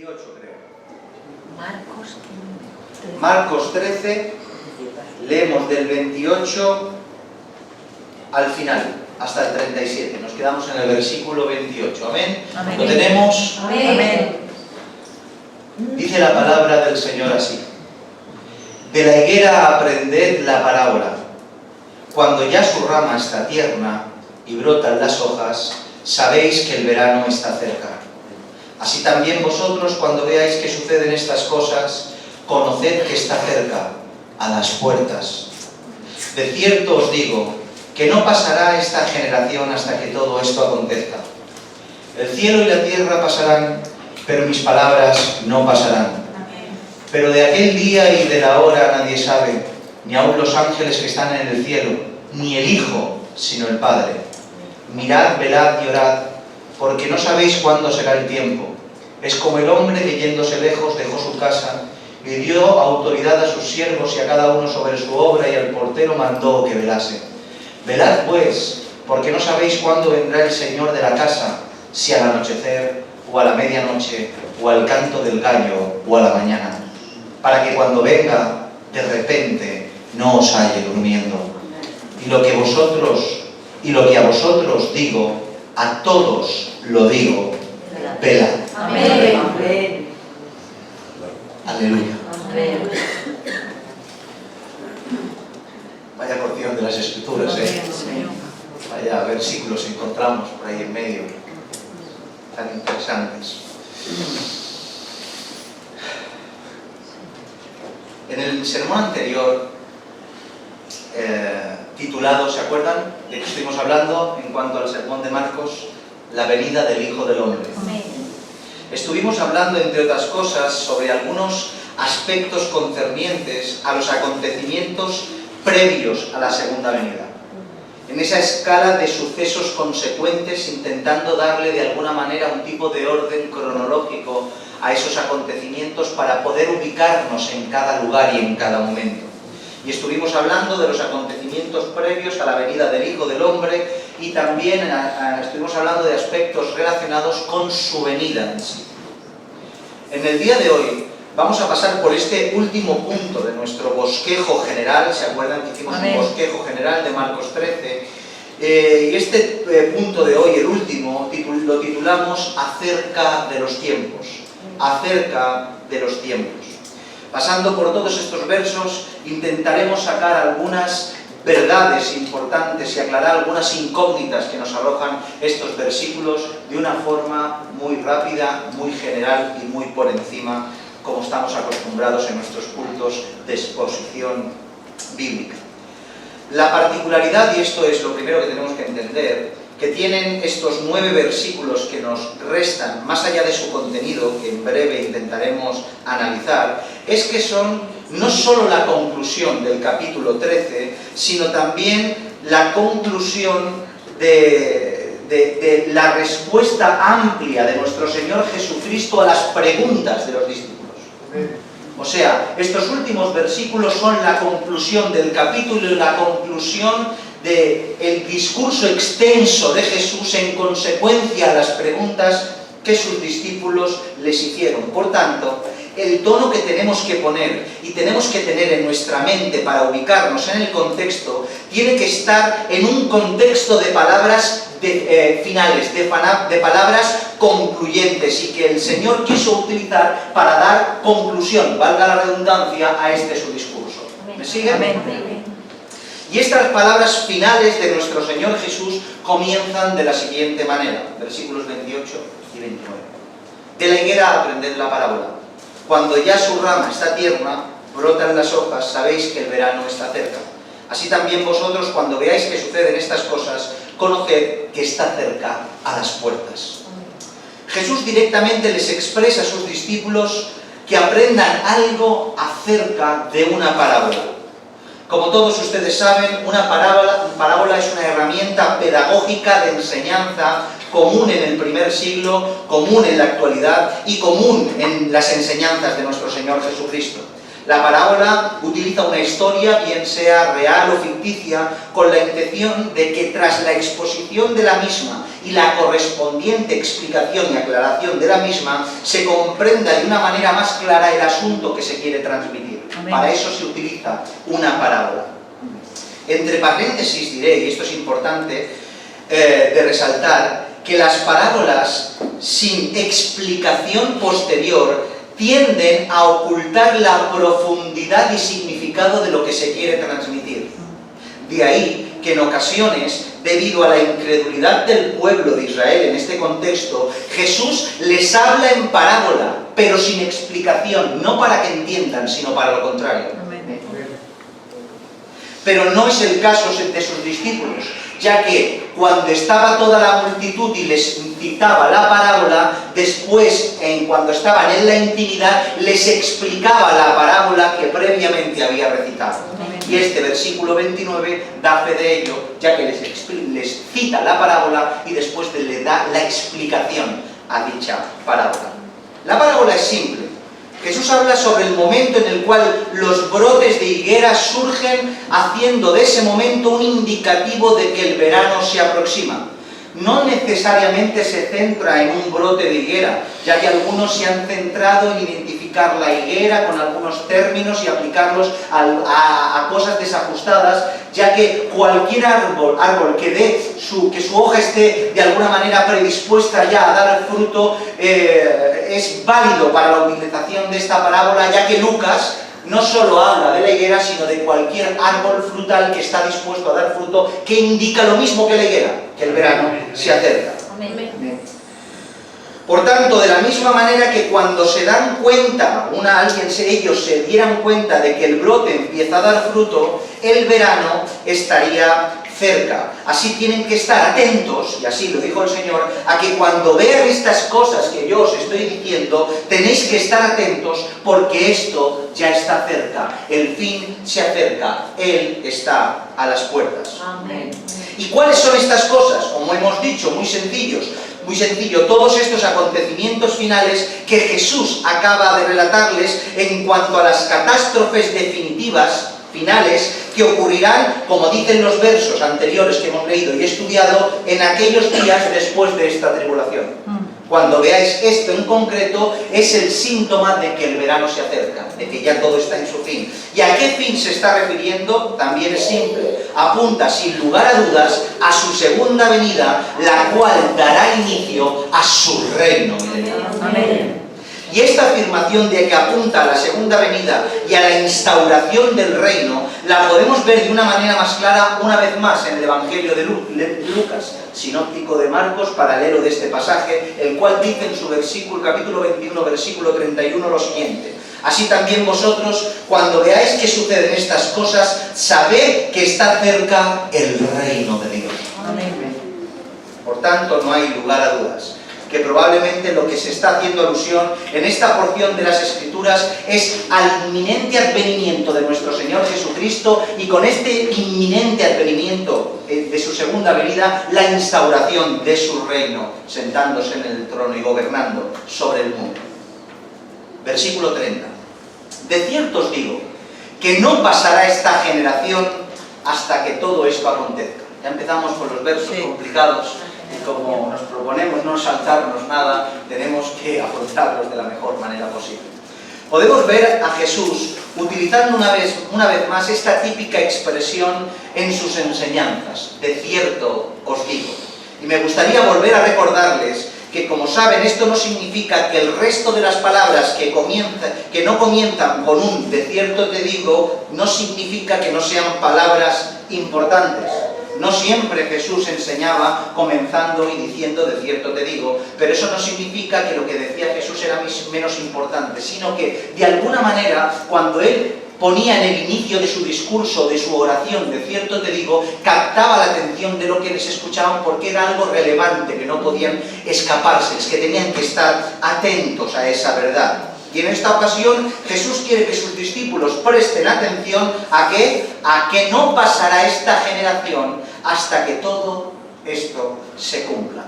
28, creo. Marcos 13. Marcos 13, leemos del 28 al final, hasta el 37. Nos quedamos en el versículo 28. ¿Amén? Amén. ¿Lo tenemos? Amén. Dice la palabra del Señor así: de la higuera aprended la parábola. Cuando ya su rama está tierna y brotan las hojas, sabéis que el verano está cerca. Así también vosotros, cuando veáis que suceden estas cosas, conoced que está cerca, a las puertas. De cierto os digo, que no pasará esta generación hasta que todo esto acontezca. El cielo y la tierra pasarán, pero mis palabras no pasarán. Pero de aquel día y de la hora nadie sabe, ni aun los ángeles que están en el cielo, ni el Hijo, sino el Padre. Mirad, velad y orad, porque no sabéis cuándo será el tiempo. Es como el hombre que yéndose lejos dejó su casa y dio autoridad a sus siervos y a cada uno sobre su obra, y al portero mandó que velase. Velad pues, porque no sabéis cuándo vendrá el Señor de la casa, si al anochecer, o a la medianoche, o al canto del gallo, o a la mañana, para que cuando venga, de repente, no os halle durmiendo. Y lo que a vosotros digo, a todos lo digo, velad. Amén. Amén. Aleluya. Amén. Vaya porción de las Escrituras, Vaya versículos encontramos por ahí en medio, tan interesantes. En el sermón anterior, titulado, ¿se acuerdan de que estuvimos hablando en cuanto al sermón de Marcos? La venida del Hijo del Hombre. Amén. Estuvimos hablando, entre otras cosas, sobre algunos aspectos concernientes a los acontecimientos previos a la segunda venida. En esa escala de sucesos consecuentes, intentando darle de alguna manera un tipo de orden cronológico a esos acontecimientos para poder ubicarnos en cada lugar y en cada momento. Y estuvimos hablando de los acontecimientos previos a la venida del Hijo del Hombre, y también estuvimos hablando de aspectos relacionados con su venida en sí. En el día de hoy vamos a pasar por este último punto de nuestro bosquejo general. ¿Se acuerdan que hicimos un bosquejo general de Marcos 13? Y este punto de hoy, el último, lo titulamos Acerca de los tiempos. Acerca de los tiempos. Pasando por todos estos versos, intentaremos sacar algunas verdades importantes y aclarar algunas incógnitas que nos arrojan estos versículos de una forma muy rápida, muy general y muy por encima, como estamos acostumbrados en nuestros cultos de exposición bíblica. La particularidad, y esto es lo primero que tenemos que entender, que tienen estos 9 versículos que nos restan, más allá de su contenido, que en breve intentaremos analizar, es que son no solo la conclusión del capítulo 13, sino también la conclusión de la respuesta amplia de nuestro Señor Jesucristo a las preguntas de los discípulos. O sea, estos últimos versículos son la conclusión del capítulo y la conclusión del discurso extenso de Jesús en consecuencia a las preguntas que sus discípulos les hicieron. Por tanto, el tono que tenemos que poner y tenemos que tener en nuestra mente para ubicarnos en el contexto tiene que estar en un contexto de palabras finales, de palabras concluyentes, y que el Señor quiso utilizar para dar conclusión, valga la redundancia, a este su discurso. ¿Me siguen? Amén. Y estas palabras finales de nuestro Señor Jesús comienzan de la siguiente manera, versículos 28 y 29. De la higuera aprended la parábola. Cuando ya su rama está tierna, brotan las hojas, sabéis que el verano está cerca. Así también vosotros, cuando veáis que suceden estas cosas, conoced que está cerca, a las puertas. Jesús directamente les expresa a sus discípulos que aprendan algo acerca de una parábola. Como todos ustedes saben, una parábola es una herramienta pedagógica de enseñanza común en el primer siglo, común en la actualidad y común en las enseñanzas de nuestro Señor Jesucristo. La parábola utiliza una historia, bien sea real o ficticia, con la intención de que tras la exposición de la misma y la correspondiente explicación y aclaración de la misma, se comprenda de una manera más clara el asunto que se quiere transmitir. Amén. Para eso se utiliza una parábola. Entre paréntesis diré, y esto es importante de resaltar, que las parábolas sin explicación posterior tienden a ocultar la profundidad y significado de lo que se quiere transmitir. De ahí que en ocasiones, debido a la incredulidad del pueblo de Israel en este contexto, Jesús les habla en parábola, pero sin explicación, no para que entiendan, sino para lo contrario. Pero no es el caso de sus discípulos, ya que cuando estaba toda la multitud y les citaba la parábola, después, cuando estaban en la intimidad, les explicaba la parábola que previamente había recitado. Y este versículo 29 da fe de ello, ya que les cita la parábola y después le da la explicación a dicha parábola. La parábola es simple. Jesús habla sobre el momento en el cual los brotes de higuera surgen, haciendo de ese momento un indicativo de que el verano se aproxima. No necesariamente se centra en un brote de higuera, ya que algunos se han centrado en identificar la higuera con algunos términos y aplicarlos a cosas desajustadas, ya que cualquier árbol que su hoja esté de alguna manera predispuesta ya a dar fruto es válido para la utilización de esta parábola, ya que Lucas no solo habla de la higuera, sino de cualquier árbol frutal que está dispuesto a dar fruto, que indica lo mismo que la higuera, que el verano se acerca. Amén. Por tanto, de la misma manera que cuando se dan cuenta, ellos se dieran cuenta de que el brote empieza a dar fruto, el verano estaría cerca. Así tienen que estar atentos, y así lo dijo el Señor, a que cuando vean estas cosas que yo os estoy diciendo, tenéis que estar atentos porque esto ya está cerca. El fin se acerca. Él está a las puertas. Amén. ¿Y cuáles son estas cosas? Como hemos dicho, muy sencillo, todos estos acontecimientos finales que Jesús acaba de relatarles en cuanto a las catástrofes definitivas, finales, que ocurrirán, como dicen los versos anteriores que hemos leído y estudiado, en aquellos días después de esta tribulación. Cuando veáis esto en concreto, es el síntoma de que el verano se acerca, de que ya todo está en su fin. ¿Y a qué fin se está refiriendo? También es simple. Apunta, sin lugar a dudas, a su segunda venida, la cual dará inicio a su reino. Amén. Y esta afirmación de que apunta a la segunda venida y a la instauración del reino, la podemos ver de una manera más clara una vez más en el Evangelio de Lucas, sinóptico de Marcos, paralelo de este pasaje, el cual dice en su capítulo 21, versículo 31, lo siguiente: así también vosotros, cuando veáis que suceden estas cosas, sabed que está cerca el reino de Dios. Amén. Por tanto, no hay lugar a dudas que probablemente lo que se está haciendo alusión en esta porción de las Escrituras es al inminente advenimiento de nuestro Señor Jesucristo, y con este inminente advenimiento de su segunda venida, la instauración de su reino, sentándose en el trono y gobernando sobre el mundo. Versículo 30. De cierto os digo que no pasará esta generación hasta que todo esto acontezca. Ya empezamos con los versos complicados. Y como nos proponemos no saltarnos nada, tenemos que afrontarlos de la mejor manera posible. Podemos ver a Jesús utilizando una vez más esta típica expresión en sus enseñanzas: de cierto os digo. Y me gustaría volver a recordarles que, como saben, esto no significa que el resto de las palabras que no comienzan con un de cierto te digo, no significa que no sean palabras importantes. No siempre Jesús enseñaba comenzando y diciendo de cierto te digo, pero eso no significa que lo que decía Jesús era menos importante, sino que de alguna manera, cuando él ponía en el inicio de su discurso, de su oración, de cierto te digo, captaba la atención de lo que les escuchaban, porque era algo relevante que no podían escapárseles, que tenían que estar atentos a esa verdad. Y en esta ocasión Jesús quiere que sus discípulos presten atención a que no pasará esta generación hasta que todo esto se cumpla.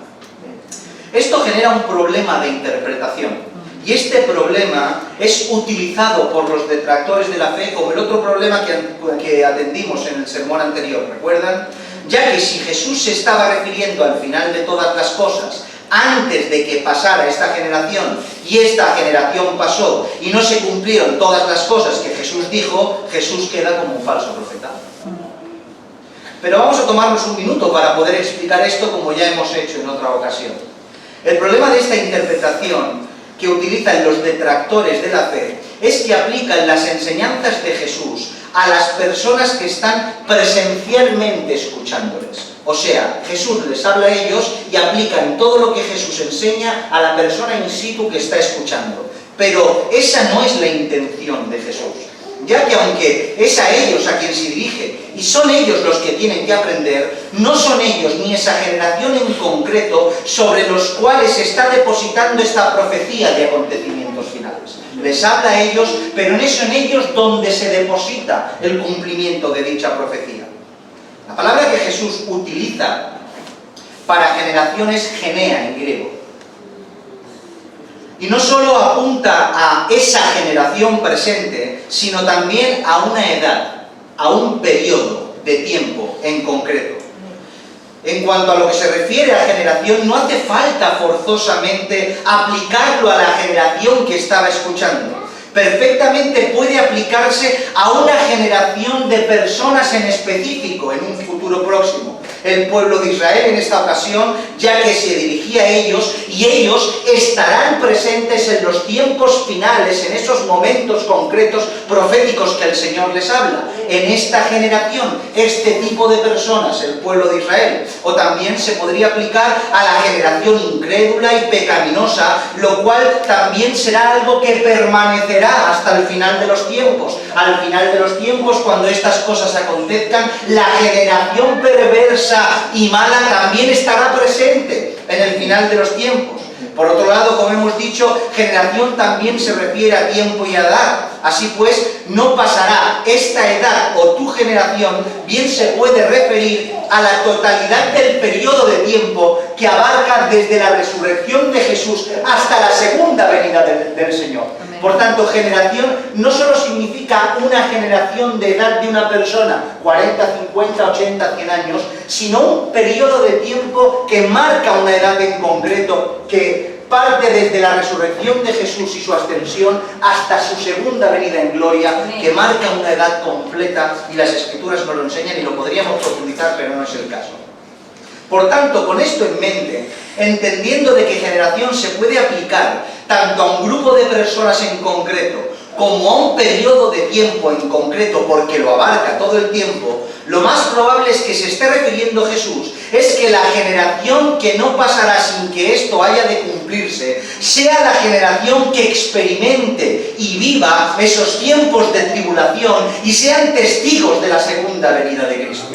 Esto genera un problema de interpretación, y Y este problema es utilizado por los detractores de la fe como el otro problema que atendimos en el sermón anterior, ¿recuerdan? Ya que si Jesús se estaba refiriendo al final de todas las cosas, antes de que pasara esta generación, y esta generación pasó, y no se cumplieron todas las cosas que Jesús dijo, Jesús queda como un falso profeta. Pero vamos a tomarnos un minuto para poder explicar esto como ya hemos hecho en otra ocasión. El problema de esta interpretación que utilizan los detractores de la fe es que aplican las enseñanzas de Jesús a las personas que están presencialmente escuchándoles. O sea, Jesús les habla a ellos y aplican todo lo que Jesús enseña a la persona in situ que está escuchando. Pero esa no es la intención de Jesús, ya que aunque es a ellos a quien se dirige y son ellos los que tienen que aprender, no son ellos ni esa generación en concreto sobre los cuales se está depositando esta profecía de acontecimientos finales. Les habla a ellos, pero es en ellos donde se deposita el cumplimiento de dicha profecía. La palabra que Jesús utiliza para generación es genea en griego. Y no solo apunta a esa generación presente, sino también a una edad, a un periodo de tiempo en concreto. En cuanto a lo que se refiere a generación, no hace falta forzosamente aplicarlo a la generación que estaba escuchando. Perfectamente puede aplicarse a una generación de personas en específico en un futuro próximo. El pueblo de Israel en esta ocasión, ya que se dirigía a ellos, y ellos estarán presentes en los tiempos finales, en esos momentos concretos proféticos que el Señor les habla. En esta generación, este tipo de personas, el pueblo de Israel. O también se podría aplicar a la generación incrédula y pecaminosa, lo cual también será algo que permanecerá hasta el final de los tiempos. Al final de los tiempos, cuando estas cosas acontezcan, la generación perversa y mala también estará presente en el final de los tiempos. Por otro lado, como hemos dicho, generación también se refiere a tiempo y a edad. Así pues, no pasará esta edad o tu generación, bien se puede referir a la totalidad del periodo de tiempo que abarca desde la resurrección de Jesús hasta la segunda venida del Señor. Por tanto, generación no solo significa una generación de edad de una persona, 40, 50, 80, 100 años, sino un periodo de tiempo que marca una edad en concreto, que parte desde la resurrección de Jesús y su ascensión hasta su segunda venida en gloria, que marca una edad completa, y las Escrituras nos lo enseñan y lo podríamos profundizar, pero no es el caso. Por tanto, con esto en mente, entendiendo de que generación se puede aplicar tanto a un grupo de personas en concreto como a un periodo de tiempo en concreto, porque lo abarca todo el tiempo, lo más probable es que se esté refiriendo Jesús es que la generación que no pasará sin que esto haya de cumplirse sea la generación que experimente y viva esos tiempos de tribulación y sean testigos de la segunda venida de Cristo.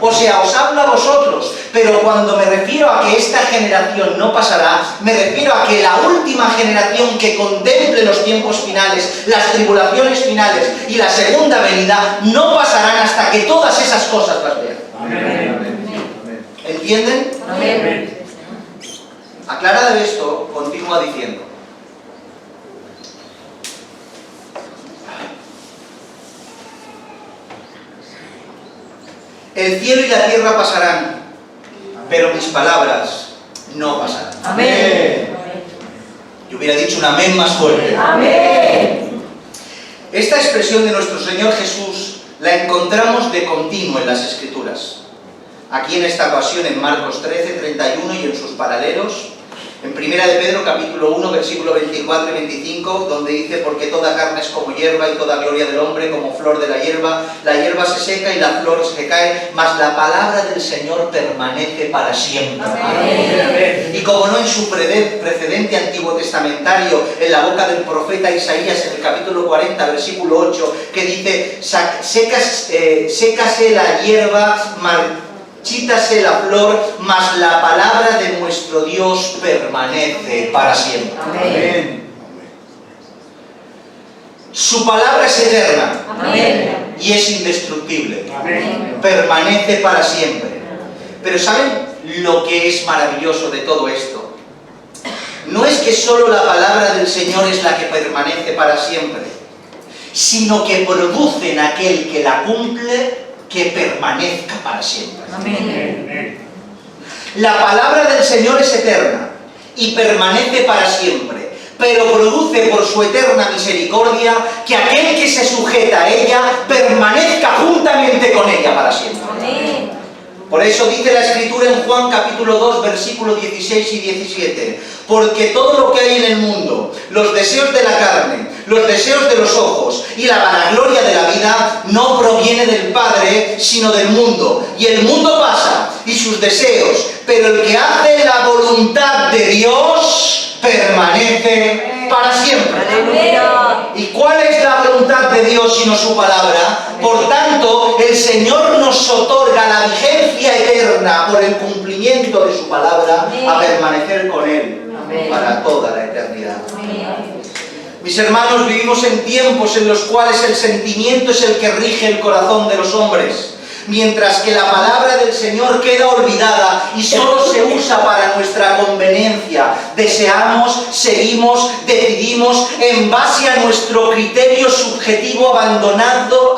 O sea, os hablo a vosotros, pero cuando me refiero a que esta generación no pasará, me refiero a que la última generación que contemple los tiempos finales, las tribulaciones finales y la segunda venida, no pasarán hasta que todas esas cosas las vean. Amén. ¿Entienden? Amén. Aclarado esto, continúa diciendo: el cielo y la tierra pasarán, pero mis palabras no pasarán. Amén. Yo hubiera dicho un amén más fuerte. Amén. Esta expresión de nuestro Señor Jesús la encontramos de continuo en las Escrituras. Aquí en esta ocasión en Marcos 13, 31 y en sus paralelos. En Primera de Pedro, capítulo 1, versículo 24 y 25, donde dice: porque toda carne es como hierba y toda gloria del hombre como flor de la hierba se seca y la flor se cae, mas la palabra del Señor permanece para siempre. Amén. Y como no en su precedente Antiguo Testamentario, en la boca del profeta Isaías, en el capítulo 40, versículo 8, que dice: sécase la hierba, marchítase la flor, mas la palabra de nuestro Dios permanece para siempre. Amén. Su palabra es eterna. Amén. Y es indestructible. Amén. Permanece para siempre. Pero ¿saben lo que es maravilloso de todo esto? no es que solo la palabra del Señor es la que permanece para siempre, sino que produce en aquel que la cumple que permanezca para siempre. Amén. La palabra del Señor es eterna y permanece para siempre, pero produce por su eterna misericordia que aquel que se sujeta a ella permanezca juntamente con ella para siempre. Amén. Por eso dice la Escritura en Juan capítulo 2, versículos 16 y 17, porque todo lo que hay en el mundo, los deseos de la carne, los deseos de los ojos y la vanagloria de la vida, no proviene del Padre, sino del mundo. Y el mundo pasa, y sus deseos, pero el que hace la voluntad de Dios permanece para siempre. Aleluya. ¿Y cuál es la voluntad de Dios sino su palabra? Por tanto, el Señor nos otorga la vigencia eterna por el cumplimiento de su palabra a permanecer con Él para toda la eternidad. Mis hermanos, vivimos en tiempos en los cuales el sentimiento es el que rige el corazón de los hombres, mientras que la palabra del Señor queda olvidada y solo se usa para nuestra conveniencia. Deseamos, seguimos, decidimos en base a nuestro criterio subjetivo, abandonando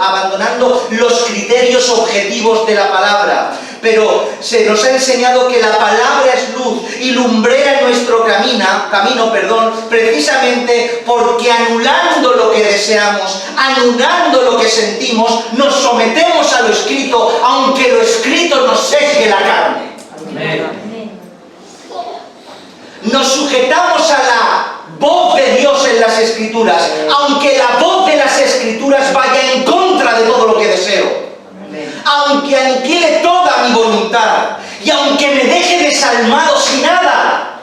los criterios objetivos de la palabra. Pero se nos ha enseñado que la palabra es luz y lumbrera en nuestro camino, precisamente porque anulando lo que deseamos, anulando lo que sentimos, nos sometemos a lo escrito, aunque lo escrito nos sesgue la carne. Amén. Nos sujetamos a la voz de Dios en las Escrituras, aunque la voz de las Escrituras vaya en contra de todo lo que deseo. Aunque aniquile toda mi voluntad y aunque me deje desalmado sin nada,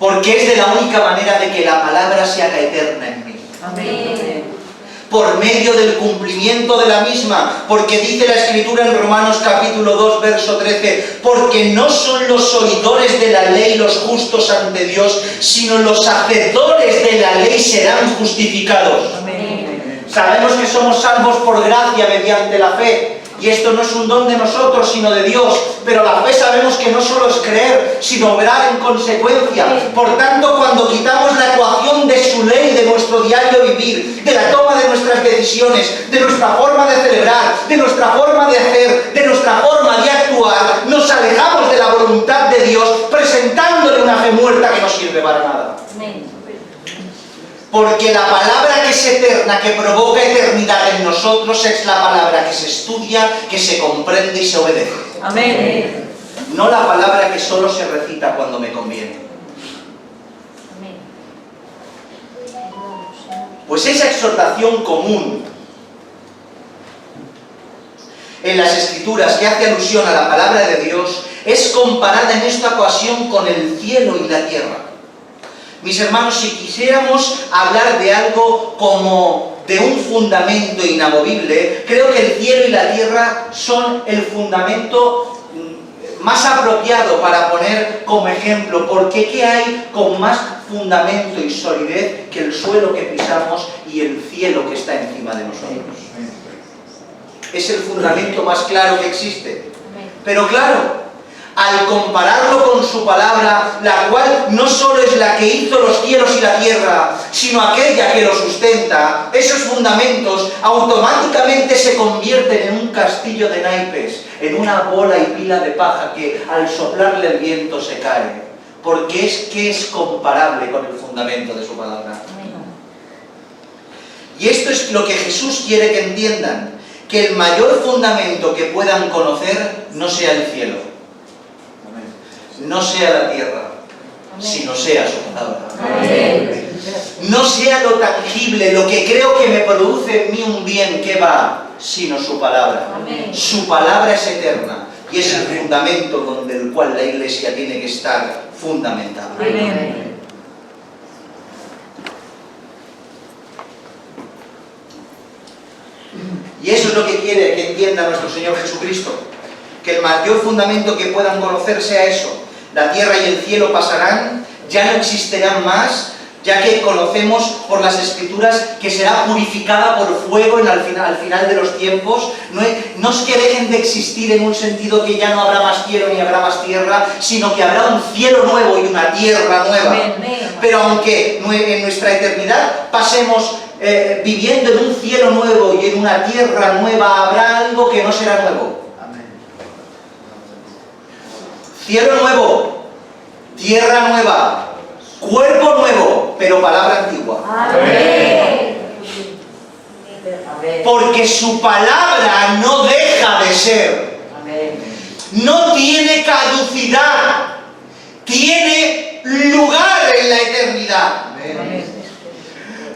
porque es de la única manera de que la palabra se haga eterna en mí. Amén. Por medio del cumplimiento de la misma, porque dice la Escritura en Romanos capítulo 2, verso 13, porque no son los oidores de la ley los justos ante Dios, sino los hacedores de la ley serán justificados. Amén. Sabemos que somos salvos por gracia mediante la fe, y esto no es un don de nosotros, sino de Dios, pero la fe sabemos que no solo es creer, sino obrar en consecuencia. Por tanto, cuando quitamos la ecuación de su ley de nuestro diario vivir, de la toma de nuestras decisiones, de nuestra forma de celebrar, de nuestra forma de hacer, de nuestra forma de actuar, nos alejamos de la voluntad de Dios, presentándole una fe muerta que no sirve para nada. Amén. Porque la palabra que es eterna, que provoca eternidad en nosotros, es la palabra que se estudia, que se comprende y se obedece. Amén. No la palabra que solo se recita cuando me conviene. Pues esa exhortación común en las Escrituras que hace alusión a la palabra de Dios es comparada en esta ocasión con el cielo y la tierra. Mis hermanos, si quisiéramos hablar de algo como de un fundamento inamovible, creo que el cielo y la tierra son el fundamento más apropiado para poner como ejemplo, porque ¿qué hay con más fundamento y solidez que el suelo que pisamos y el cielo que está encima de nosotros? Es el fundamento más claro que existe. Pero claro, al compararlo con su palabra, la cual no solo es la que hizo los cielos y la tierra, sino aquella que lo sustenta, esos fundamentos automáticamente se convierten en un castillo de naipes, en una bola y pila de paja que al soplarle el viento se cae, porque es comparable con el fundamento de su palabra. Y esto es lo que Jesús quiere que entiendan, que el mayor fundamento que puedan conocer no sea el cielo, no sea la tierra, sino sea su palabra. Amén. No sea lo tangible, lo que creo que me produce en mí un bien, que va, sino su palabra. Amén. Su palabra es eterna y es el fundamento donde el cual la Iglesia tiene que estar fundamentada. Amén. Y eso es lo que quiere que entienda nuestro Señor Jesucristo, que el mayor fundamento que puedan conocer sea eso. La tierra y el cielo pasarán, ya no existirán más, ya que conocemos por las Escrituras que será purificada por fuego al final de los tiempos. No es que dejen de existir en un sentido que ya no habrá más cielo ni habrá más tierra, sino que habrá un cielo nuevo y una tierra nueva. Pero aunque en nuestra eternidad pasemos viviendo en un cielo nuevo y en una tierra nueva, habrá algo que no será nuevo. Cielo nuevo, tierra nueva, cuerpo nuevo, pero palabra antigua. Amén. Porque su palabra no deja de ser. No tiene caducidad. Tiene lugar en la eternidad.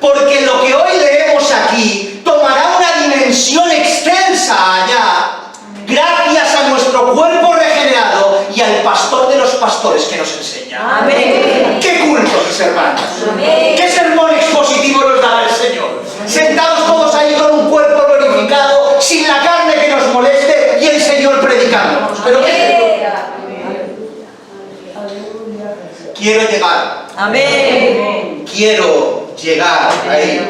Porque lo que hoy leemos aquí tomará una dimensión extensa allá, gracias a nuestro cuerpo regenerado y al pastor de los pastores que nos enseña. Amén. ¡Qué culto, mis hermanos! Amén. ¡Qué sermón expositivo nos da el Señor! Sentados todos ahí con un cuerpo glorificado, sin la carne que nos moleste y el Señor predicándonos. ¿Pero qué? Quiero llegar. Amén. Quiero llegar ahí.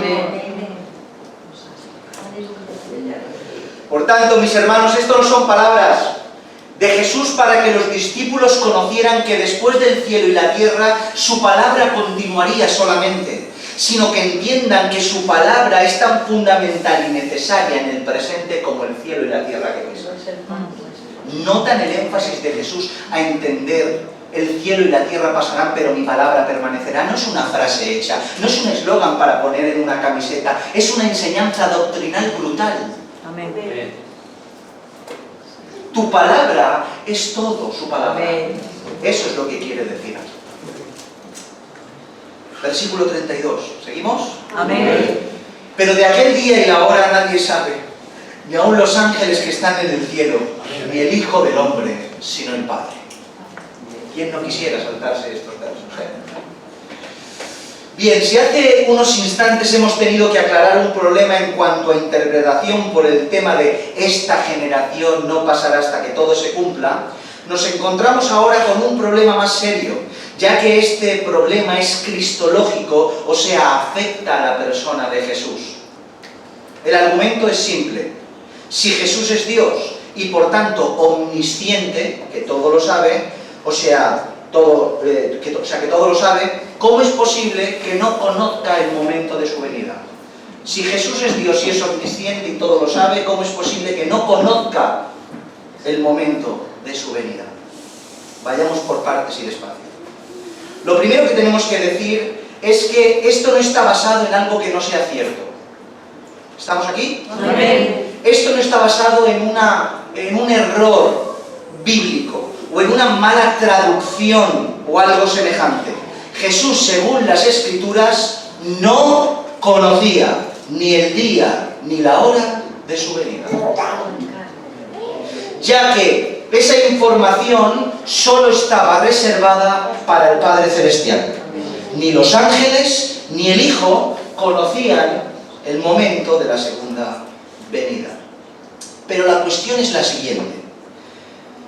Por tanto, mis hermanos, esto no son palabras de Jesús para que los discípulos conocieran que después del cielo y la tierra su palabra continuaría solamente, sino que entiendan que su palabra es tan fundamental y necesaria en el presente como el cielo y la tierra que pisan. Notan el énfasis de Jesús a entender: el cielo y la tierra pasarán, pero mi palabra permanecerá. No es una frase hecha, no es un eslogan para poner en una camiseta, es una enseñanza doctrinal brutal. Amén. Tu palabra es todo, su palabra. Amén. Eso es lo que quiere decir. Versículo 32. ¿Seguimos? Amén. Pero de aquel día y la hora nadie sabe, ni aun los ángeles que están en el cielo, ni el Hijo del Hombre, sino el Padre. ¿Quién no quisiera saltarse estos versos? Bien, si hace unos instantes hemos tenido que aclarar un problema en cuanto a interpretación por el tema de esta generación no pasará hasta que todo se cumpla, nos encontramos ahora con un problema más serio, ya que este problema es cristológico, o sea, afecta a la persona de Jesús. El argumento es simple: si Jesús es Dios y por tanto omnisciente, que todo lo sabe, que todo lo sabe, ¿cómo es posible que no conozca el momento de su venida? Si Jesús es Dios y es omnisciente y todo lo sabe, ¿cómo es posible que no conozca el momento de su venida? Vayamos por partes y despacio. Lo primero que tenemos que decir es que esto no está basado en algo que no sea cierto. ¿Estamos aquí? Amén. Esto no está basado en un error bíblico o en una mala traducción o algo semejante. Jesús, según las Escrituras, no conocía ni el día ni la hora de su venida, ya que esa información solo estaba reservada para el Padre Celestial. Ni los ángeles ni el Hijo conocían el momento de la segunda venida. Pero la cuestión es la siguiente: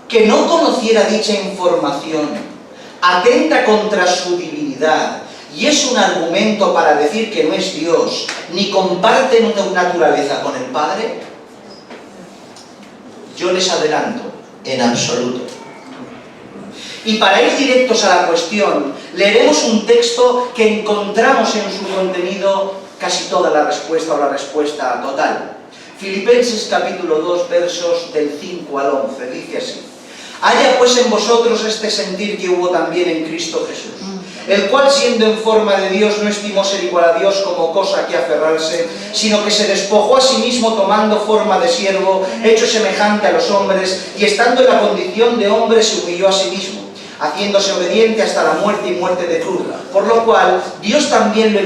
que no conociera dicha información atenta contra su divinidad y es un argumento para decir que no es Dios ni comparte una naturaleza con el Padre. Yo les adelanto, en absoluto. Y para ir directos a la cuestión, leeremos un texto que encontramos en su contenido casi toda la respuesta o la respuesta total. Filipenses capítulo 2, versos del 5 al 11, dice así: haya pues en vosotros este sentir que hubo también en Cristo Jesús, el cual siendo en forma de Dios no estimó ser igual a Dios como cosa a que aferrarse, sino que se despojó a sí mismo tomando forma de siervo, hecho semejante a los hombres, y estando en la condición de hombre se humilló a sí mismo, haciéndose obediente hasta la muerte y muerte de cruz, por lo cual Dios también lo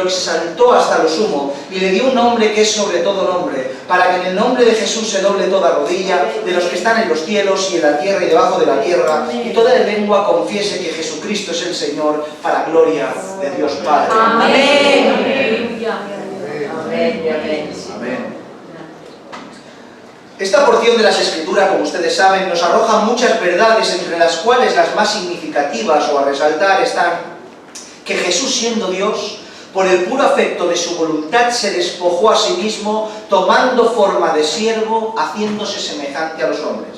exaltó hasta lo sumo y le dio un nombre que es sobre todo nombre, para que en el nombre de Jesús se doble toda rodilla de los que están en los cielos y en la tierra y debajo de la tierra, y toda lengua confiese que Jesucristo es el Señor, para gloria de Dios Padre. Amén. Amén. Esta porción de las Escrituras, como ustedes saben, nos arroja muchas verdades, entre las cuales las más significativas o a resaltar están que Jesús, siendo Dios, por el puro afecto de su voluntad se despojó a sí mismo, tomando forma de siervo, haciéndose semejante a los hombres.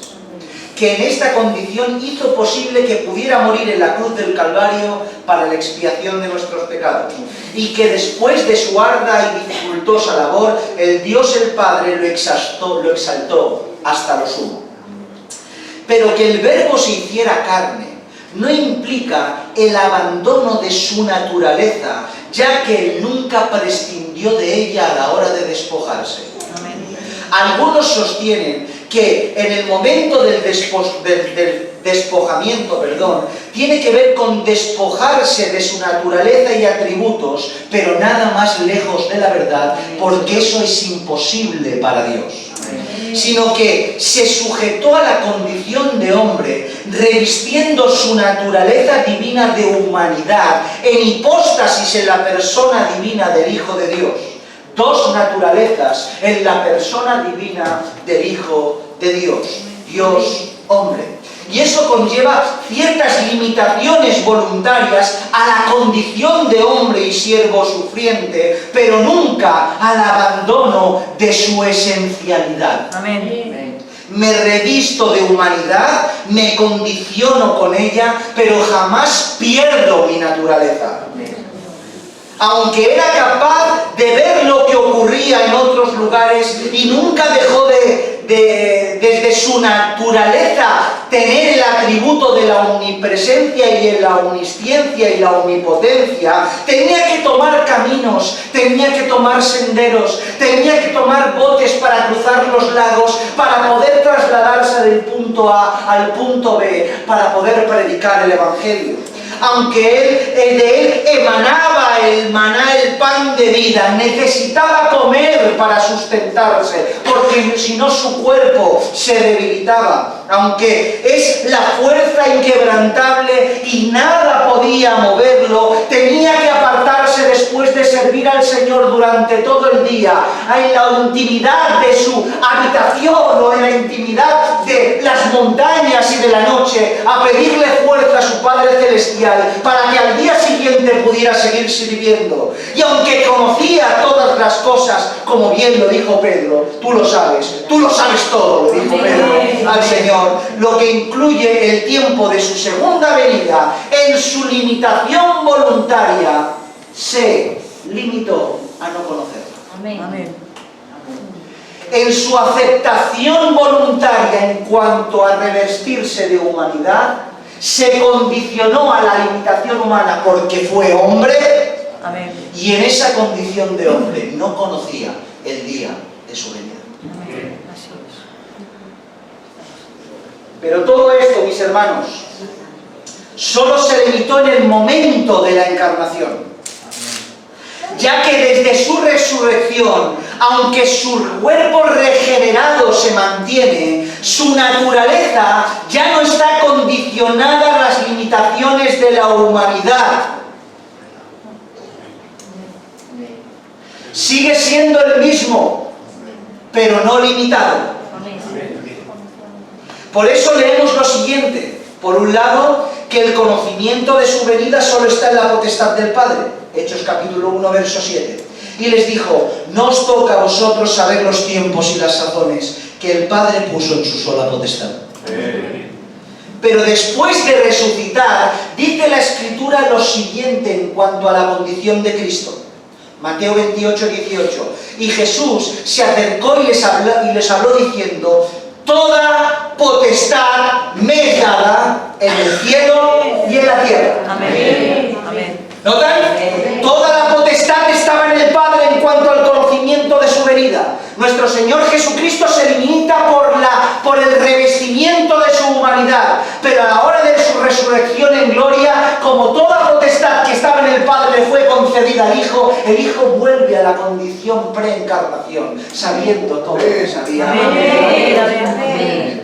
Que en esta condición hizo posible que pudiera morir en la cruz del Calvario para la expiación de nuestros pecados, y que después de su ardua y dificultosa labor, el Dios el Padre lo exaltó hasta lo sumo. Pero que el Verbo se hiciera carne no implica el abandono de su naturaleza, ya que Él nunca prescindió de ella a la hora de despojarse. Algunos sostienen que en el momento del despojamiento, tiene que ver con despojarse de su naturaleza y atributos, pero nada más lejos de la verdad, porque eso es imposible para Dios. Sino que se sujetó a la condición de hombre, revistiendo su naturaleza divina de humanidad, en hipóstasis en la persona divina del Hijo de Dios. Dos naturalezas en la persona divina del Hijo de Dios, Dios hombre. Y eso conlleva ciertas limitaciones voluntarias a la condición de hombre y siervo sufriente, pero nunca al abandono de su esencialidad. Amén. Me revisto de humanidad, me condiciono con ella, pero jamás pierdo mi naturaleza. Aunque era capaz de ver lo que ocurría en otros lugares y nunca dejó desde su naturaleza tener el atributo de la omnipresencia y de la omnisciencia y la omnipotencia, tenía que tomar caminos, tenía que tomar senderos, tenía que tomar botes para cruzar los lagos, para poder trasladarse del punto A al punto B, para poder predicar el Evangelio. Aunque de él emanaba el maná, el pan de vida, necesitaba comer para sustentarse, porque si no su cuerpo se debilitaba. Aunque es la fuerza inquebrantable y nada podía moverlo, tenía que apartarse después de servir al Señor durante todo el día, en la intimidad de su habitación o en la intimidad de las montañas y de la noche, a pedirle fuerza a su Padre Celestial para que al día siguiente pudiera seguir sirviendo. Y aunque conocía todas las cosas, como bien lo dijo Pedro, tú lo sabes todo, lo dijo Pedro al Señor, lo que incluye el tiempo de su segunda venida, en su limitación voluntaria, se limitó a no conocerlo. Amén. En su aceptación voluntaria en cuanto a revestirse de humanidad, se condicionó a la limitación humana porque fue hombre. Amén. Y en esa condición de hombre no conocía el día de su venida. Amén. Así es. Pero todo esto, mis hermanos, solo se limitó en el momento de la encarnación, ya que desde su resurrección, aunque su cuerpo regenerado se mantiene, su naturaleza ya no está condicionada a las limitaciones de la humanidad. Sigue siendo el mismo, pero no limitado. Por eso leemos lo siguiente. Por un lado, que el conocimiento de su venida solo está en la potestad del Padre. Hechos capítulo 1, verso 7. Y les dijo, no os toca a vosotros saber los tiempos y las sazones que el Padre puso en su sola potestad. Pero después de resucitar, dice la Escritura lo siguiente en cuanto a la condición de Cristo. Mateo 28, 18. Y Jesús se acercó y les habló diciendo, toda potestad me es dada en el cielo y en la tierra. Amén. Amén. ¿Notan? Toda la potestad estaba en el Padre en cuanto al conocimiento de su venida. Nuestro Señor Jesucristo se limita por el revestimiento de su humanidad, pero a la hora de su resurrección en gloria, como toda potestad que estaba en el Padre le fue concedida al Hijo, el Hijo vuelve a la condición preencarnación, sabiendo todo lo que sabía. Amén. Amén.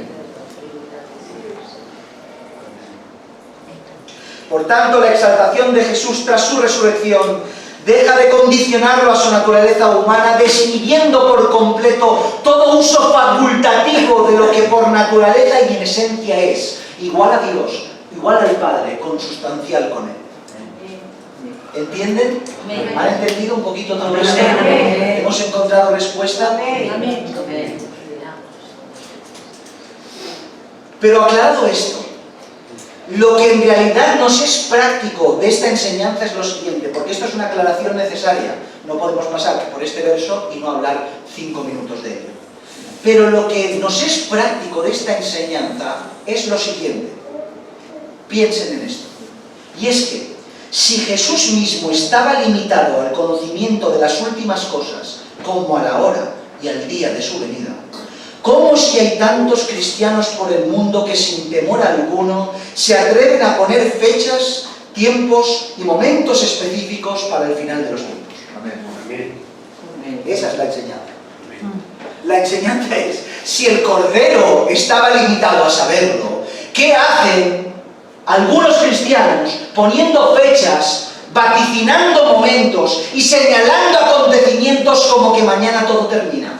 Por tanto, la exaltación de Jesús tras su resurrección deja de condicionarlo a su naturaleza humana, desinhibiendo por completo todo uso facultativo de lo que por naturaleza y en esencia es, igual a Dios, igual al Padre, consustancial con Él. ¿Entienden? ¿Han entendido un poquito todo esto? Amén. ¿Hemos encontrado respuesta? Pero aclarado esto, lo que en realidad nos es práctico de esta enseñanza es lo siguiente, porque esto es una aclaración necesaria. No podemos pasar por este verso y no hablar 5 minutos de ello. Pero lo que nos es práctico de esta enseñanza es lo siguiente. Piensen en esto. Y es que, si Jesús mismo estaba limitado al conocimiento de las últimas cosas, como a la hora y al día de su venida, ¿cómo si hay tantos cristianos por el mundo que sin temor alguno se atreven a poner fechas, tiempos y momentos específicos para el final de los tiempos? Amén. Esa es la enseñanza. La enseñanza es, si el Cordero estaba limitado a saberlo, ¿qué hacen algunos cristianos poniendo fechas, vaticinando momentos y señalando acontecimientos como que mañana todo termina?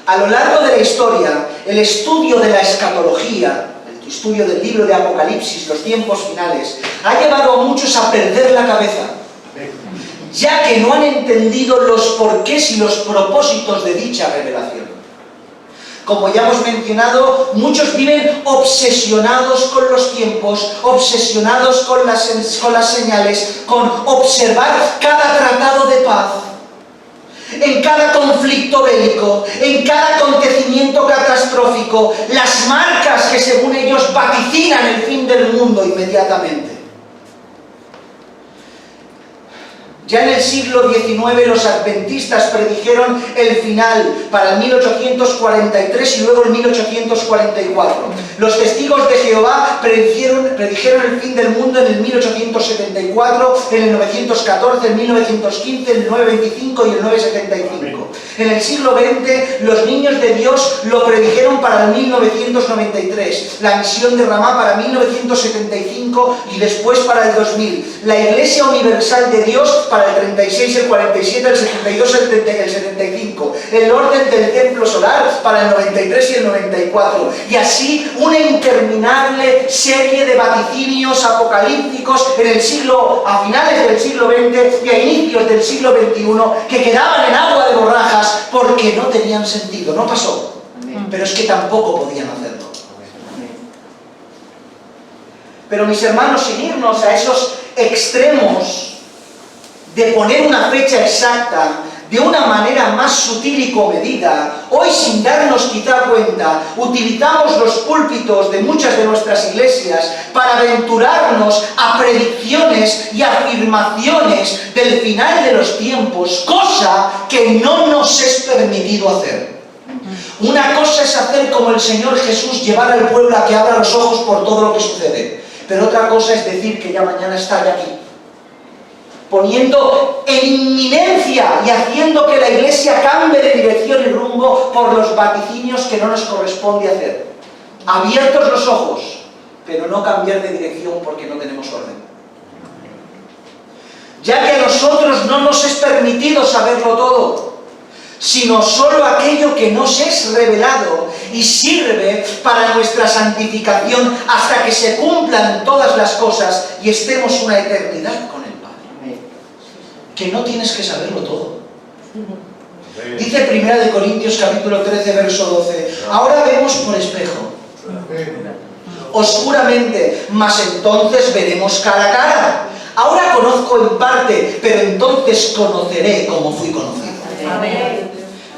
A lo largo de la historia, el estudio de la escatología, el estudio del libro de Apocalipsis, los tiempos finales, ha llevado a muchos a perder la cabeza, ya que no han entendido los porqués y los propósitos de dicha revelación. Como ya hemos mencionado, muchos viven obsesionados con los tiempos, obsesionados con las señales, con observar cada tratado de paz, en cada conflicto bélico, en cada acontecimiento catastrófico, las marcas que según ellos vaticinan el fin del mundo inmediatamente. Ya en el siglo XIX los adventistas predijeron el final para el 1843 y luego el 1844. Los testigos de Jehová predijeron el fin del mundo en el 1874, en el 914, en 1915, en el 925 y el 975. En el siglo XX los niños de Dios lo predijeron para el 1993, la misión de Ramá para 1975 y después para el 2000, la Iglesia Universal de Dios para el 36, el 47, el 72, el 75, el orden del templo solar para el 93 y el 94, y así una interminable serie de vaticinios apocalípticos a finales del siglo XX y a inicios del siglo XXI que quedaban en agua de borrajas porque no tenían sentido. No pasó, pero es que tampoco podían hacerlo. Pero mis hermanos, sin irnos a esos extremos de poner una fecha exacta de una manera más sutil y comedida, hoy sin darnos quizá cuenta, utilizamos los púlpitos de muchas de nuestras iglesias para aventurarnos a predicciones y afirmaciones del final de los tiempos, cosa que no nos es permitido hacer. Una cosa es hacer como el Señor Jesús, llevar al pueblo a que abra los ojos por todo lo que sucede, pero otra cosa es decir que ya mañana está aquí, poniendo en inminencia y haciendo que la Iglesia cambie de dirección y rumbo por los vaticinios que no nos corresponde hacer. Abiertos los ojos, pero no cambiar de dirección porque no tenemos orden. Ya que a nosotros no nos es permitido saberlo todo, sino solo aquello que nos es revelado y sirve para nuestra santificación hasta que se cumplan todas las cosas y estemos una eternidad con el Padre. Que no tienes que saberlo todo. Dice 1 Corintios capítulo 13, verso 12, ahora vemos por espejo, oscuramente, mas entonces veremos cara a cara. Ahora conozco en parte, pero entonces conoceré como fui conocido. Amén.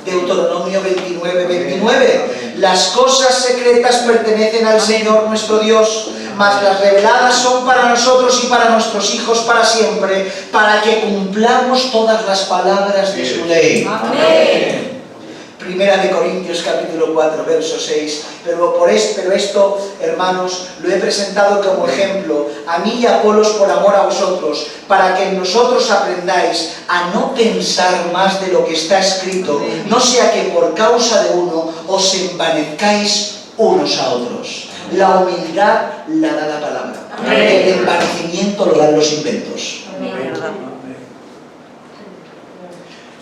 Deuteronomio 29. Las cosas secretas pertenecen al Señor nuestro Dios, mas las reveladas son para nosotros y para nuestros hijos para siempre, para que cumplamos todas las palabras de su ley. Amén. 1 Corintios capítulo 4, verso 6. Pero esto, hermanos, lo he presentado como ejemplo a mí y a Apolos por amor a vosotros, para que en nosotros aprendáis a no pensar más de lo que está escrito, no sea que por causa de uno os envanezcáis unos a otros. La humildad la da la palabra. El envanecimiento lo dan los inventos.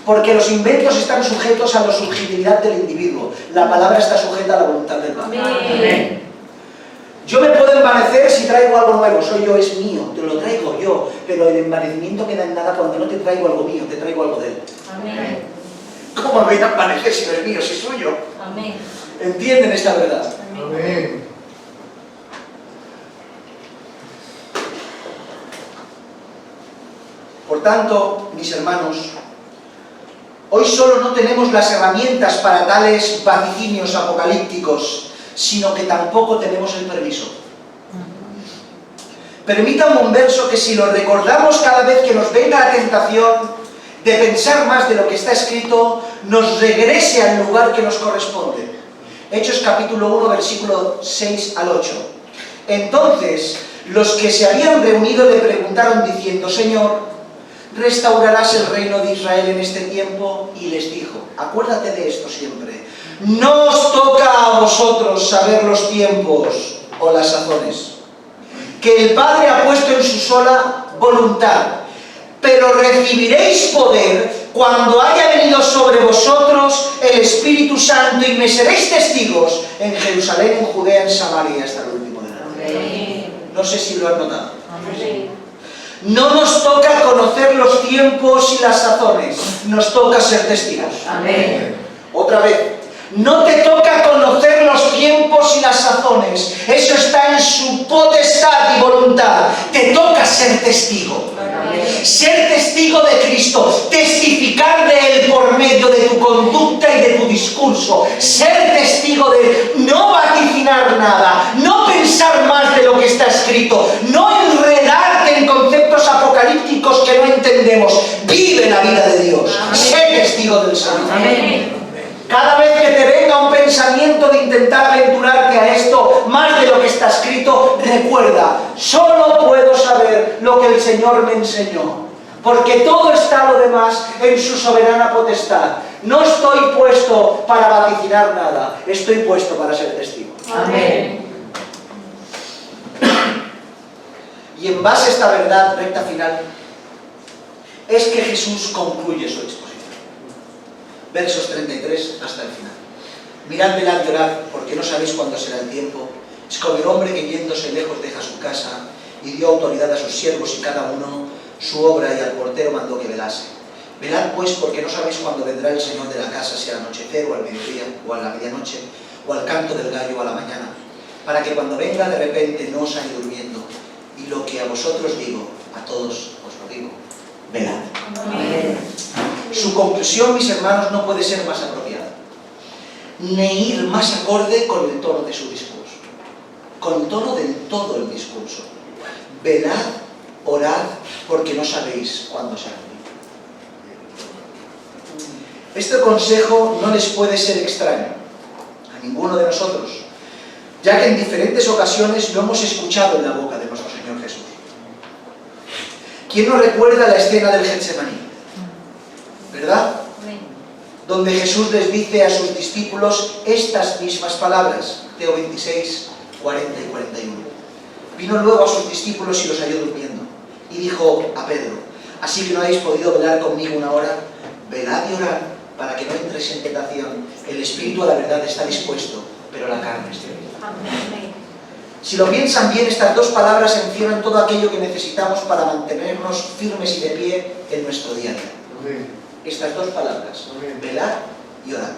Porque los inventos están sujetos a la subjetividad del individuo. La palabra está sujeta a la voluntad del Padre. Yo me puedo envanecer si traigo algo nuevo, soy yo, es mío, te lo traigo yo, pero el envanecimiento queda en nada cuando no te traigo algo mío, te traigo algo de él. Amén. ¿Cómo me voy a envanecer si no es mío, si es suyo? Amén. ¿Entienden esta verdad? Amén. Por tanto, mis hermanos, hoy solo no tenemos las herramientas para tales vaticinios apocalípticos, sino que tampoco tenemos el permiso. Permítanme un verso que si lo recordamos cada vez que nos venga la tentación de pensar más de lo que está escrito, nos regrese al lugar que nos corresponde. Hechos capítulo 1, versículo 6 al 8. Entonces, los que se habían reunido le preguntaron diciendo, Señor, ¿restaurarás el reino de Israel en este tiempo? Y les dijo, acuérdate de esto siempre, no os toca a vosotros saber los tiempos o las sazones que el Padre ha puesto en su sola voluntad, pero recibiréis poder cuando haya venido sobre vosotros el Espíritu Santo y me seréis testigos en Jerusalén, en Judea, en Samaria y hasta el último de la tierra. No sé si lo han notado. Amén. No nos toca conocer los tiempos y las sazones, nos toca ser testigos. Amén. Otra vez, no te toca conocer los tiempos y las sazones, eso está en su potestad y voluntad, te toca ser testigo. Ser testigo de Cristo, testificar de Él por medio de tu conducta y de tu discurso, ser testigo de Él, no vaticinar nada, no pensar más de lo que está escrito, no enredarte en conceptos apocalípticos que no entendemos, vive la vida de Dios, sé testigo del Señor. Amén. Cada vez que te venga un pensamiento de intentar aventurarte a esto más de lo que está escrito, recuerda, solo puedo saber lo que el Señor me enseñó, porque todo está lo demás en su soberana potestad. No estoy puesto para vaticinar nada, estoy puesto para ser testigo. Amén. Y en base a esta verdad, recta final, es que Jesús concluye su exposición. Versos 33 hasta el final. Mirad, velad y orad, porque no sabéis cuándo será el tiempo. Es como el hombre que yéndose lejos deja su casa y dio autoridad a sus siervos y cada uno su obra, y al portero mandó que velase. Velad pues, porque no sabéis cuándo vendrá el Señor de la casa, si al anochecer o al mediodía o a la medianoche o al canto del gallo o a la mañana, para que cuando venga de repente no os haya durmiendo. Y lo que a vosotros digo, a todos os lo digo, velad. Amén. Su conclusión, mis hermanos, no puede ser más apropiada, ni ir más acorde con el tono de su discurso, con el tono de todo el discurso. Velad, orad, porque no sabéis cuándo será el día. Este consejo no les puede ser extraño a ninguno de nosotros, ya que en diferentes ocasiones lo hemos escuchado en la boca de nuestro Señor Jesús. ¿Quién no recuerda la escena del Getsemaní? ¿Verdad? Donde Jesús les dice a sus discípulos estas mismas palabras, Mateo 26, 40 y 41. Vino luego a sus discípulos y los halló durmiendo, y dijo a Pedro, así que no habéis podido velar conmigo una hora, velad y orad para que no entréis en tentación, el espíritu a la verdad está dispuesto, pero la carne es débil. Si lo piensan bien, estas dos palabras encierran todo aquello que necesitamos para mantenernos firmes y de pie en nuestro día a día. Estas dos palabras, velar y orar.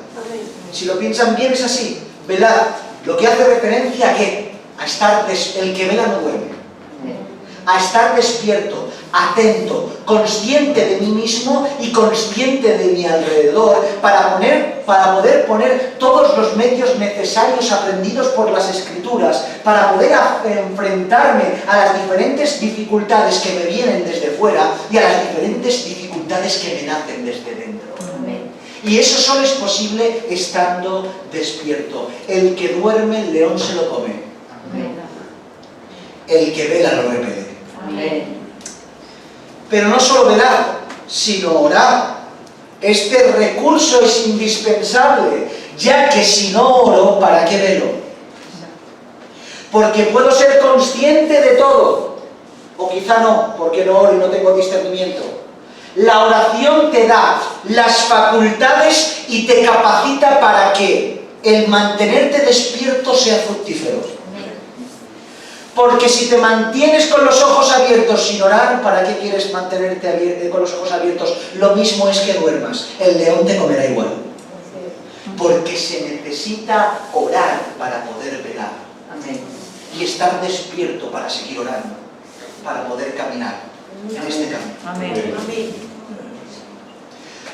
Si lo piensan bien es así, velar, lo que hace referencia a ¿qué? A estar, el que vela no duerme, a estar despierto, atento, consciente de mí mismo y consciente de mi alrededor para poder poner todos los medios necesarios aprendidos por las Escrituras para poder enfrentarme a las diferentes dificultades que me vienen desde fuera y a las diferentes dificultades que me nacen desde dentro. Y eso solo es posible estando despierto. El que duerme, el león se lo come. El que vela lo repele. Pero no solo velar, sino orar. Este recurso es indispensable, ya que si no oro, ¿para qué velo? Porque puedo ser consciente de todo, o quizá no, porque no oro y no tengo discernimiento. La oración te da las facultades y te capacita para que el mantenerte despierto sea fructífero. Porque si te mantienes con los ojos abiertos sin orar, ¿para qué quieres mantenerte con los ojos abiertos? Lo mismo es que duermas. El león te comerá igual. Porque se necesita orar para poder velar. Amén. Y estar despierto para seguir orando, para poder caminar en este camino. Amén.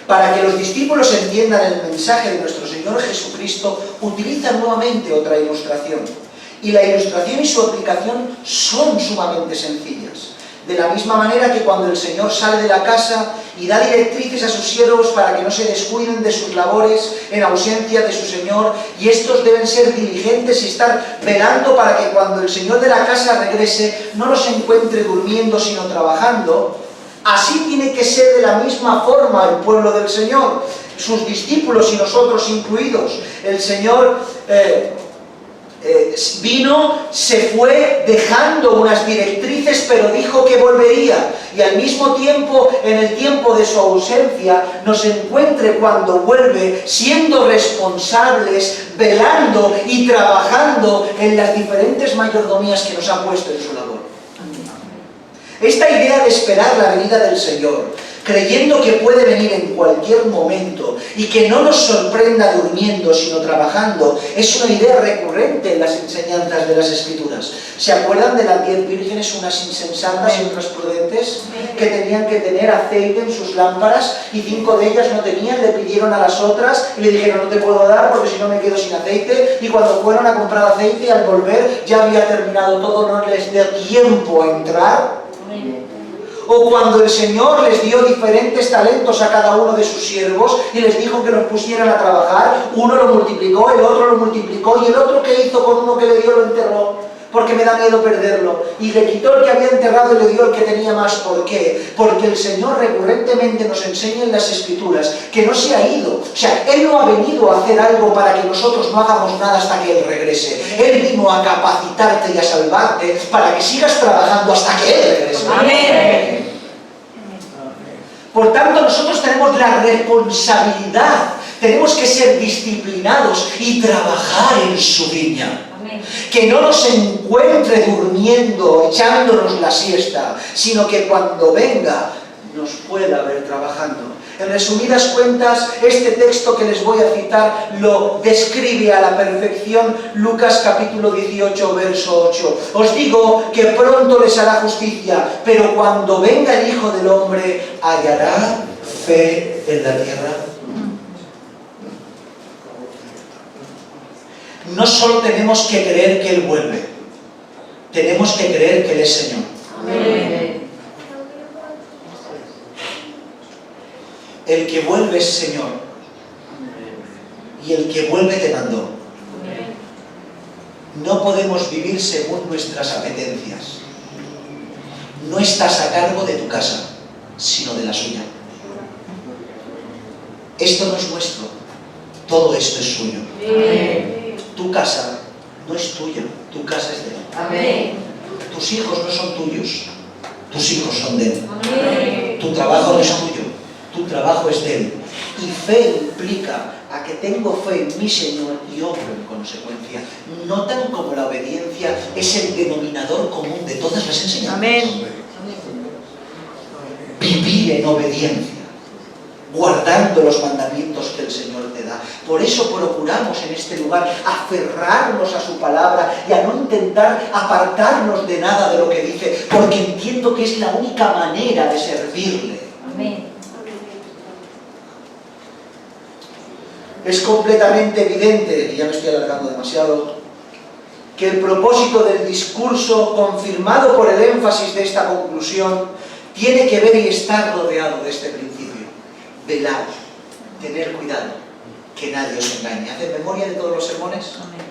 Para que los discípulos entiendan el mensaje de nuestro Señor Jesucristo, utilizan nuevamente otra ilustración. Y la ilustración y su aplicación son sumamente sencillas. De la misma manera que cuando el Señor sale de la casa y da directrices a sus siervos para que no se descuiden de sus labores en ausencia de su Señor, y estos deben ser diligentes y estar velando para que cuando el Señor de la casa regrese no los encuentre durmiendo sino trabajando. Así tiene que ser de la misma forma el pueblo del Señor, sus discípulos y nosotros incluidos. El Señor vino, se fue dejando unas directrices, pero dijo que volvería. Y al mismo tiempo, en el tiempo de su ausencia, nos encuentre cuando vuelve siendo responsables, velando y trabajando en las diferentes mayordomías que nos ha puesto en su labor. Esta idea de esperar la venida del Señor, creyendo que puede venir en cualquier momento y que no nos sorprenda durmiendo sino trabajando, es una idea recurrente en las enseñanzas de las Escrituras. ¿Se acuerdan de las 10 vírgenes, unas insensatas y otras prudentes, que tenían que tener aceite en sus lámparas y 5 de ellas no tenían? Le pidieron a las otras y le dijeron: no te puedo dar porque si no me quedo sin aceite. Y cuando fueron a comprar aceite, al volver ya había terminado todo, no les dio tiempo a entrar. O cuando el Señor les dio diferentes talentos a cada uno de sus siervos y les dijo que los pusieran a trabajar, uno lo multiplicó, el otro lo multiplicó, y el otro que hizo con uno que le dio lo enterró, porque me da miedo perderlo, y le quitó el que había enterrado y le dio el que tenía más. ¿Por qué? Porque el Señor recurrentemente nos enseña en las Escrituras que no se ha ido. O sea, Él no ha venido a hacer algo para que nosotros no hagamos nada hasta que Él regrese. Él vino a capacitarte y a salvarte para que sigas trabajando hasta que Él regrese. Amén. Por tanto, nosotros tenemos la responsabilidad, tenemos que ser disciplinados y trabajar en su viña. Que no nos encuentre durmiendo, echándonos la siesta, sino que cuando venga nos pueda ver trabajando. En resumidas cuentas, este texto que les voy a citar lo describe a la perfección. Lucas capítulo 18, verso 8. Os digo que pronto les hará justicia, pero cuando venga el Hijo del Hombre, ¿hallará fe en la tierra? No solo tenemos que creer que Él vuelve, tenemos que creer que Él es Señor. Amén. El que vuelve es Señor. Y el que vuelve te mandó. No podemos vivir según nuestras apetencias. No estás a cargo de tu casa, sino de la suya. Esto no es nuestro, todo esto es suyo. Amén. Tu casa no es tuya, tu casa es de Él. Amén. Tus hijos no son tuyos, tus hijos son de Él. Amén. Tu trabajo no es tuyo, tu trabajo es de Él. Y fe implica a que tengo fe en mi Señor y obro en consecuencia. Notan como la obediencia es el denominador común de todas las enseñanzas. Amén. Vivir en obediencia, guardando los mandamientos que el Señor te da. Por eso procuramos en este lugar aferrarnos a su palabra y a no intentar apartarnos de nada de lo que dice, porque entiendo que es la única manera de servirle. Amén. Es completamente evidente, y ya me estoy alargando demasiado, que el propósito del discurso, confirmado por el énfasis de esta conclusión, tiene que ver y estar rodeado de este principio. Velar, tener cuidado, que nadie os engañe. ¿Hacen memoria de todos los sermones? Amén.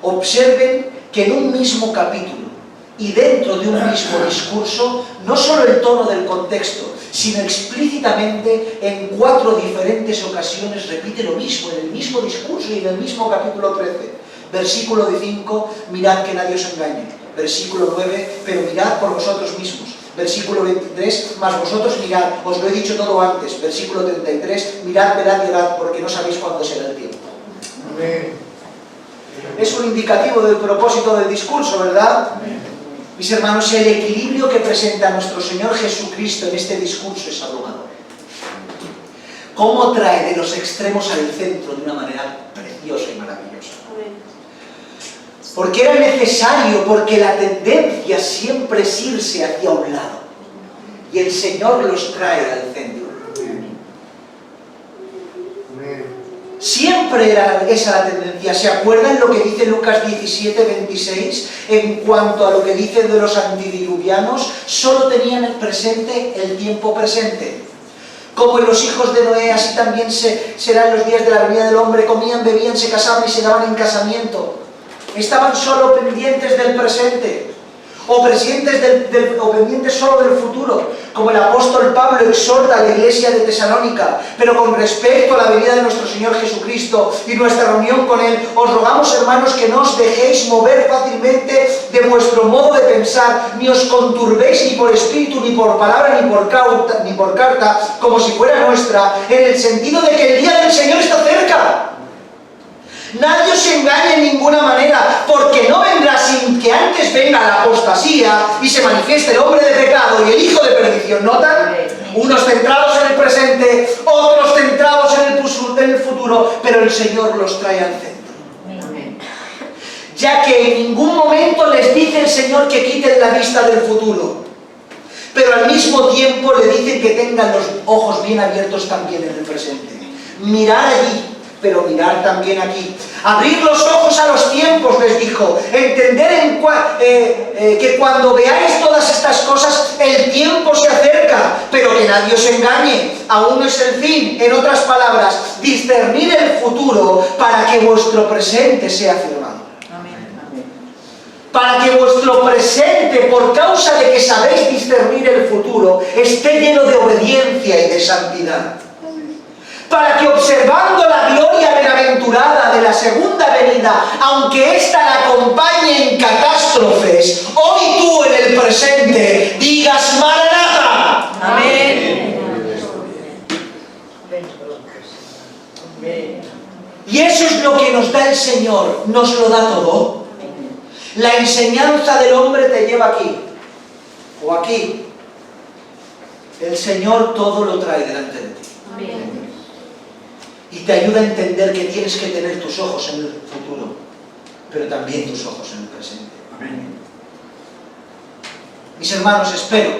Observen que en un mismo capítulo y dentro de un mismo discurso, no solo el tono del contexto, sino explícitamente en 4 diferentes ocasiones repite lo mismo, en el mismo discurso y en el mismo capítulo 13. Versículo 5, mirad que nadie os engañe. Versículo 9, pero mirad por vosotros mismos. Versículo 23, mas vosotros mirad, os lo he dicho todo antes. Versículo 33, mirad, velad y orad, porque no sabéis cuándo será el tiempo. Es un indicativo del propósito del discurso, ¿verdad? Mis hermanos, el equilibrio que presenta nuestro Señor Jesucristo en este discurso es abrumador. Cómo trae de los extremos al centro de una manera preciosa y maravillosa. Porque era necesario, porque la tendencia siempre es irse hacia un lado. Y el Señor los trae al centro. Siempre era esa la tendencia. ¿Se acuerdan lo que dice Lucas 17, 26? En cuanto a lo que dice de los antediluvianos, solo tenían el presente, el tiempo presente. Como en los hijos de Noé, así también serán los días de la venida del hombre. Comían, bebían, se casaban y se daban en casamiento. Estaban solo pendientes del presente. O pendientes solo del futuro, como el apóstol Pablo exhorta a la iglesia de Tesalónica. Pero con respecto a la venida de nuestro Señor Jesucristo y nuestra reunión con Él, os rogamos, hermanos, que no os dejéis mover fácilmente de vuestro modo de pensar, ni os conturbéis ni por espíritu, ni por palabra, ni por carta, como si fuera nuestra, en el sentido de que el día del Señor está cerca. Nadie os engañe en ninguna manera, porque no vendrá sin que antes venga la apostasía y se manifieste el hombre de pecado y el hijo de perdición. ¿Notan? Unos centrados en el presente, otros centrados en el futuro, pero el Señor los trae al centro. Ya que en ningún momento les dice el Señor que quiten la vista del futuro, pero al mismo tiempo le dicen que tengan los ojos bien abiertos también en el presente. Mirar allí, pero mirar también aquí. Abrir los ojos a los tiempos, les dijo. Entender que cuando veáis todas estas cosas, el tiempo se acerca, pero que nadie os engañe. Aún no es el fin. En otras palabras, discernir el futuro para que vuestro presente sea firmado. Para que vuestro presente, por causa de que sabéis discernir el futuro, esté lleno de obediencia y de santidad. Para que observando la gloria bienaventurada de la segunda venida, aunque ésta la acompañe en catástrofes, hoy tú en el presente digas Maranatha. Amén. Y eso es lo que nos da el Señor, nos lo da todo. La enseñanza del hombre te lleva aquí, o aquí. El Señor todo lo trae delante de ti. Y te ayuda a entender que tienes que tener tus ojos en el futuro, pero también tus ojos en el presente. Amén. Mis hermanos, espero,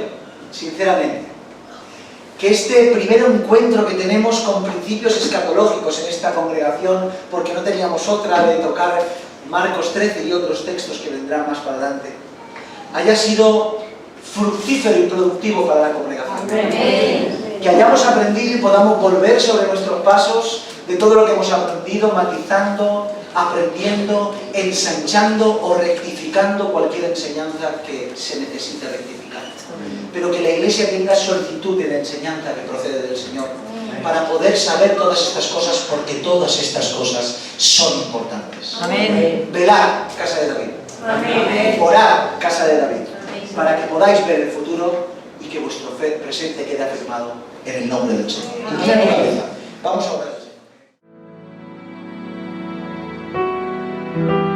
sinceramente, que este primer encuentro que tenemos con principios escatológicos en esta congregación, porque no teníamos otra de tocar Marcos 13 y otros textos que vendrán más para adelante, haya sido fructífero y productivo para la congregación. Amén. Que hayamos aprendido y podamos volver sobre nuestros pasos de todo lo que hemos aprendido, matizando, aprendiendo, ensanchando o rectificando cualquier enseñanza que se necesite rectificar. Pero que la Iglesia tenga solicitud de la enseñanza que procede del Señor, para poder saber todas estas cosas, porque todas estas cosas son importantes. Amén. Velad, casa de David. Amén. Orad, casa de David, para que podáis ver el futuro y que vuestro presente quede afirmado en el nombre del Señor. Inclinad la cabeza. Vamos a orar al Señor.